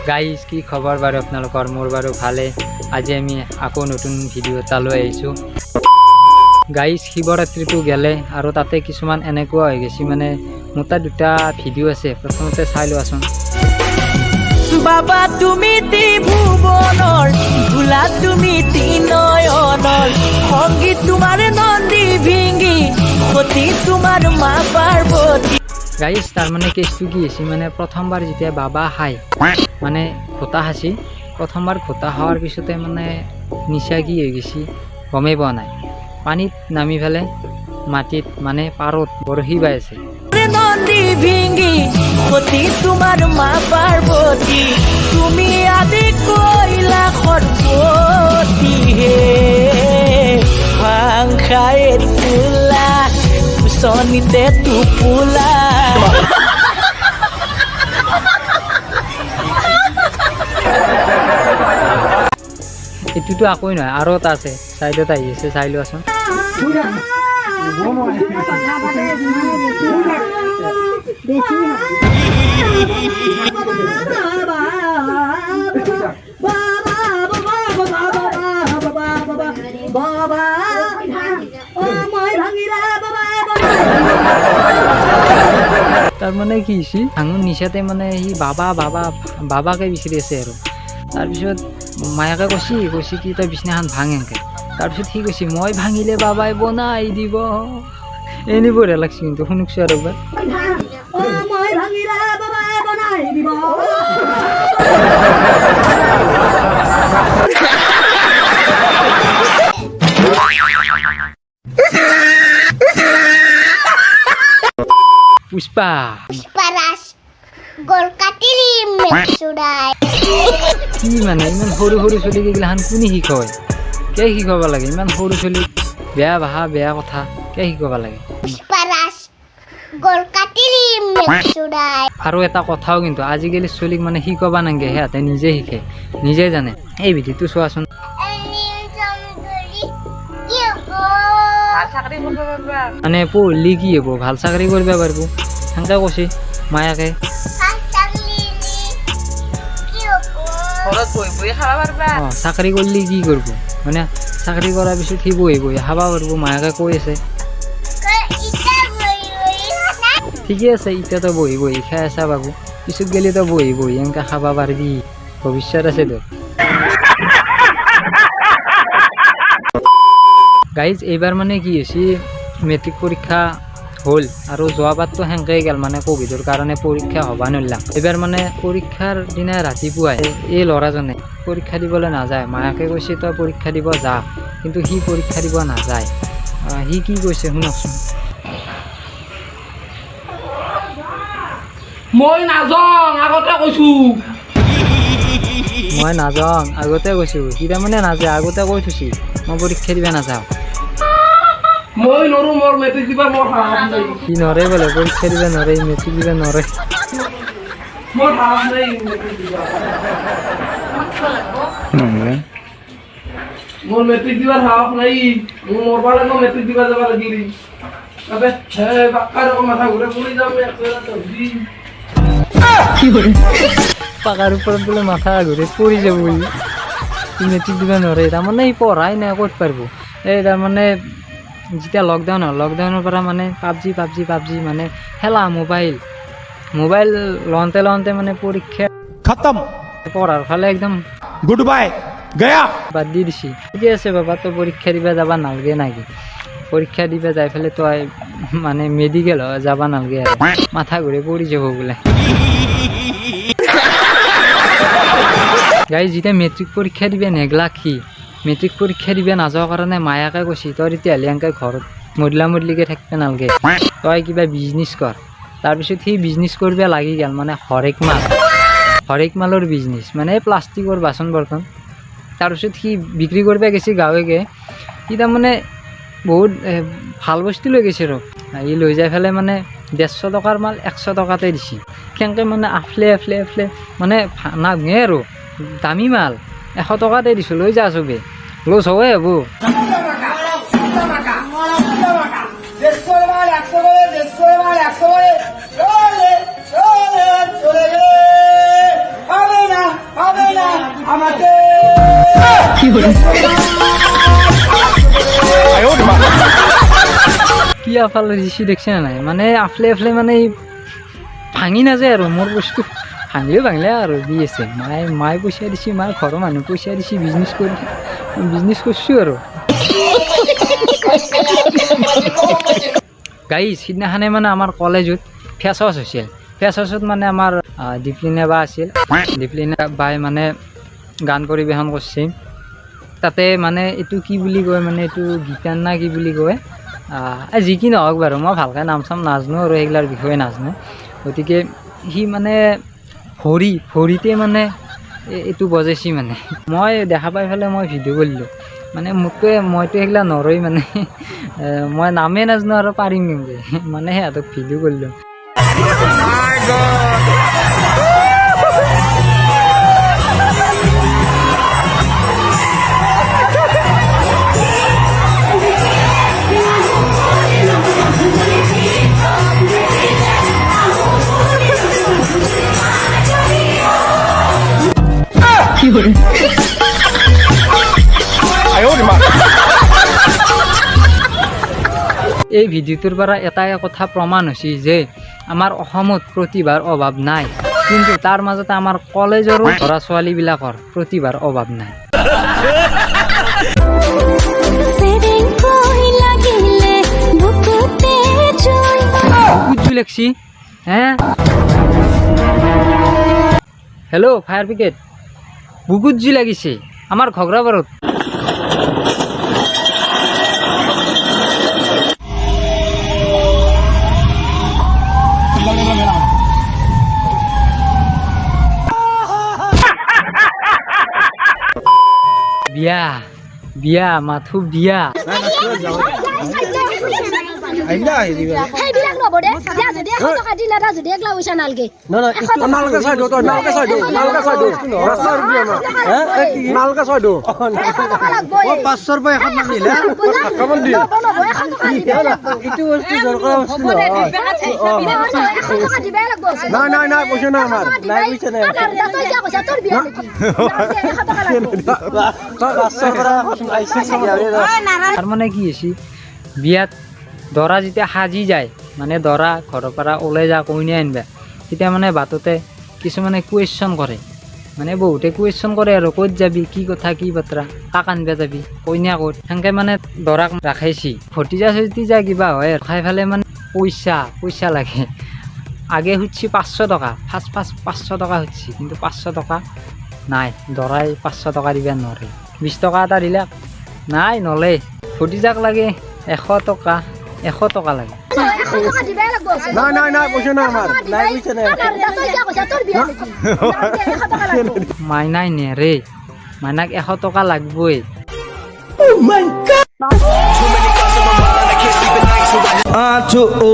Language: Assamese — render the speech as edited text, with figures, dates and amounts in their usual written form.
গাইজ কি খবৰ বাৰু আপোনালোকৰ? মোৰ বাৰু ভালে। আজি আমি আকৌ নতুন ভিডিঅ' এটা লৈ আহিছোঁ। গাইজ শিৱৰাত্ৰিটো গেলে আৰু তাতে কিছুমান এনেকুৱা হৈ গৈছে, মানে মোৰ তাত দুটা ভিডিঅ' আছে, প্ৰথমতে চাই লোৱাচোন। বাবা তুমি ত্ৰিভুৱনৰ, ভোলা তুমি ত্ৰিনয়নৰ, সংগীত তোমাৰ নন্দী ভিঙ্গি, সতী তোমাৰ মা পাৰ্বতী। গাইজ তাৰমানে কেছটো কি হৈছে, মানে প্ৰথমবাৰ যেতিয়া বাবা খায়, মানে ঘোটা খাইছি, প্ৰথমবাৰ ঘোটা খোৱাৰ পিছতে মানে নিচা কি হৈ গৈছে গমেই পোৱা নাই। পানীত নামি ফেলে মাটিত মানে পাৰত বৰশী বাই আছে। নন্দী ভিঙ্গি, সতী তোমাৰ মা পাৰ্বতী, তুমি আদি কৈলা সৰ্বতী হে, ভাং খাই তোলা চনিতে টোপোলা। এইটোতো একোৱেই নহয়, আৰু এটা আছে, চাইডত আহি আছে, চাই লোৱাচোন। তাৰমানে কি হৈছে, ভাঙোন নিচাতে মানে সি বাবাকে বিচাৰি আছে আৰু। তাৰপিছত মায়াকে কৈছি কি তই বিচনাখন ভাঙ এনেকে। তাৰপিছত সি কৈছে মই ভাঙিলে বাবাই বনাই দিব। এনে বঢ়িয়া লাগছে কিন্তু, শুনিছো আৰু এবাৰ। পুষ্পা কি মানে ইমান সৰু সৰু ছোৱালী কেইগিলাখান কোনে শিকায়? কিয় শিকাব লাগে ইমান সৰু ছোৱালী? বেয়া ভাষা বেয়া কথা কিয় শিকাব লাগে? আৰু এটা কথাও কিন্তু, আজিকালি ছোৱালীক মানে শিকাব নাগে, সিহঁতে নিজে শিকে, নিজে জানে। এই ভিডিঅ'টো চোৱাচোন। মানে পঢ়লি কি হ'ব, ভাল চাকৰি কৰিব পাৰিব, সেনেকে কৈছে মায়াকে। চাকৰি কৰিলে কি কৰিব, মানে চাকৰি কৰাৰ পিছত সি বহি খাব পাৰিব, মায়াকে কৈ আছে। ঠিকে আছে, এতিয়াতো বহি খাই আছা বাবু, পিছত গেলি তো বহি এনেকে খাব পাৰিবি, ভৱিষ্যত আছে তোৰ। গাইজ এইবাৰ মানে কি হৈছে, মেট্ৰিক পৰীক্ষা হ'ল আৰু যোৱাবাৰতো সেনেকেই গ'ল, মানে ক'ভিডৰ কাৰণে পৰীক্ষা হ'ব নোৱাৰিলা। এইবাৰ মানে পৰীক্ষাৰ দিনা ৰাতিপুৱাই এই ল'ৰাজনে পৰীক্ষা দিবলৈ নাযায়। মায়াকে কৈছে তই পৰীক্ষা দিব যা, কিন্তু সি পৰীক্ষা দিব নাযায়। সি কি কৈছে শুনকচোন। মই নাযাওঁ আগতে কৈছোঁ। সি তাৰমানে নাযায়, আগতে কৈ থৈছি মই পৰীক্ষা দিব নাযাওঁ। মই নৰো, মোৰ মেট্ৰিক দিবা মোৰ সাহস নাই। সি নৰে বোলে, পৰীক্ষা দিব নৰে, মেট্ৰিক দিব নৰে। মোৰ সাহস নাই মেট্ৰিক দিবা। মোৰ মেট্ৰিক দিবাৰ সাহস নাই, মোৰ মৰবা লাগব মেট্ৰিক দিবা যাবা লাগিলি। আবে হে বাক্কা ৰকম মাথা ঘুৰে পড়ে যাবে একটা তবদি। পাকাৰ ওপৰত বোলে মাথা ঘূৰি পৰি যাব বুলি, মেট্ৰিক দিব নোৱাৰে। তাৰমানে সি পঢ়াই নাই, ক'ত পাৰিব। এই তাৰমানে যেতিয়া লকডাউনৰ পৰা মানে পাবজি মানে খেলা, মোবাইল লওঁতে মানে পৰীক্ষা খতম, পঢ়াৰ ফালে একদম গুড বাই গয়া বাদ দি দিছি। ঠিকে আছে বাবা, তই পৰীক্ষা দিবা যাবা নালগে নাকি? পৰীক্ষা দিবা যাই পেলাই তই মানে মেডিকেল যাবা নালগে আৰু, মাথা ঘূৰি পৰি যাব বোলে। গাই যেতিয়া মেট্ৰিক পৰীক্ষা দিবে নেগলাক, সি মেট্ৰিক পৰীক্ষা দিবে নাযোৱাৰ কাৰণে মায়াকে কৈছি তই তেতিয়াহ'লে এনেকৈ ঘৰত মদলিকে থাকিব নালগে, তই কিবা বিজনেছ কৰ। তাৰপিছত সি বিজনেছ কৰিব লাগি গ'ল, মানে হৰেক মালৰ বিজনেছ, মানে প্লাষ্টিকৰ বাচন বৰ্তন। তাৰপিছত সি বিক্ৰী কৰিব গৈছে গাঁৱে। সি তাৰমানে বহুত ভাল বস্তু লৈ গৈছে আৰু সি লৈ যাই পেলাই মানে 150 টকাৰ মাল 100 টকাতে দিছে। কেনেকৈ মানে আফলে মানে নাভাঙে আৰু, দামী মাল 100 টকাতে দিছোঁ, লৈ যা চবে, লছ হয় হ'ব। চলে কি আফালে দিছি দেখছে না নাই মানে আফলে আফলে মানে ভাঙি নাযায় আৰু মোৰ বস্তু ভাঙিলে আৰু দি আছে মায়ে পইচা দিছে মায়ে ঘৰৰ মানুহ পইচা দিছে বিজনেছ কৰিছোঁ আৰু গাইজ সিদিনাখনে মানে আমাৰ কলেজত ফেচাৰ্ছ হৈছিল ফেচাৰ্ছত মানে আমাৰ দীপলিনা বা আছিল দীপলিনা বাই মানে গান পৰিৱেশন কৰিছে তাতে মানে এইটো কি বুলি কয় মানে এইটো গীতান না কি বুলি কয় যি কি নহওক বাৰু মই ভালকৈ নাম চাম নাজানো আৰু সেইগিলাৰ বিষয়ে নাজানো গতিকে সি মানে ভৰিতে মানে এইটো বজাইছি মানে মই দেখা পাই পেলাই মই ভিডিঅ' কৰিলোঁ মানে মইতো সেইগিলা নৰই মানে মই নামেই নাজানো আৰু পাৰিম কিন্তু মানে সিহঁতক ভিডিঅ' কৰিলোঁ এই ভিডিঅ'টোৰ পৰা এটাই কথা প্ৰমাণ হৈছে যে আমাৰ অসমত প্ৰতিভাৰ অভাৱ নাই কিন্তু তাৰ মাজতে আমাৰ কলেজৰো ল'ৰা ছোৱালীবিলাকৰ প্ৰতিভাৰ অভাৱ নাই বুকুত জুই লাগছি হে হেল্ল' ফায়াৰ ব্ৰিগেড বুকুত জুই লাগিছে আমাৰ ঘগ্ৰাবাৰত বিয়া মাথো বিয়া সেইবিলাক নব দে দিয়া যদি 100 টকা দিলে এটা যদি 1 লাখ পইচা নালগে নালকে চাই দিও নালকে চাই দিও রাস্তা রুপি আমার নালকে চাই দিও 100 টকা লাগবো 500 রুপয়ে এখন নামিলে কেমন দিও ইটো বস্তু দরকার বস্তু 100 টকা দিবে লাগবো না না না পয়সা না আমার নাই পয়সা নাই তুই যা পয়সা তোর বিয়া নাকি 100 টাকা লাগবো 500 করে আইছে তাৰ মানে কি হৈছে বিয়াত দৰা যেতিয়া সাজি যায় মানে দৰা ঘৰৰ পৰা ওলাই যা কইনা আনিবা তেতিয়া মানে বাটতে কিছুমানে কুৱেশ্যন কৰে মানে বহুতে কুৱেশ্যন কৰে আৰু ক'ত যাবি কি কথা কি বাত্ৰা কাক আনিবা যাবি কইনা ক'ত সেনেকৈ মানে দৰাক ৰাখাইছি ভতিজা কিবা হয় খাই ফেলে মানে পইচা লাগে আগে সুধছি 500 টকা ফাৰ্ষ্ট 500 টকা সুধছি কিন্তু 500 টকা নাই দৰাই 500 টকা দিবা নোৱাৰে 20 টকা এটা দিলে নাই নলে ভতিজাক লাগে 100 টকা লাগে 100 টাকা দিবে লাগবো না না না পয়সা না আমার নাই পয়সা নাই তুই যা পয়সা তোর বিয়া নাকি 100 টাকা লাগবো মাইনাই নেৰে মাইনাক 100 টকা লাগবই আছো ও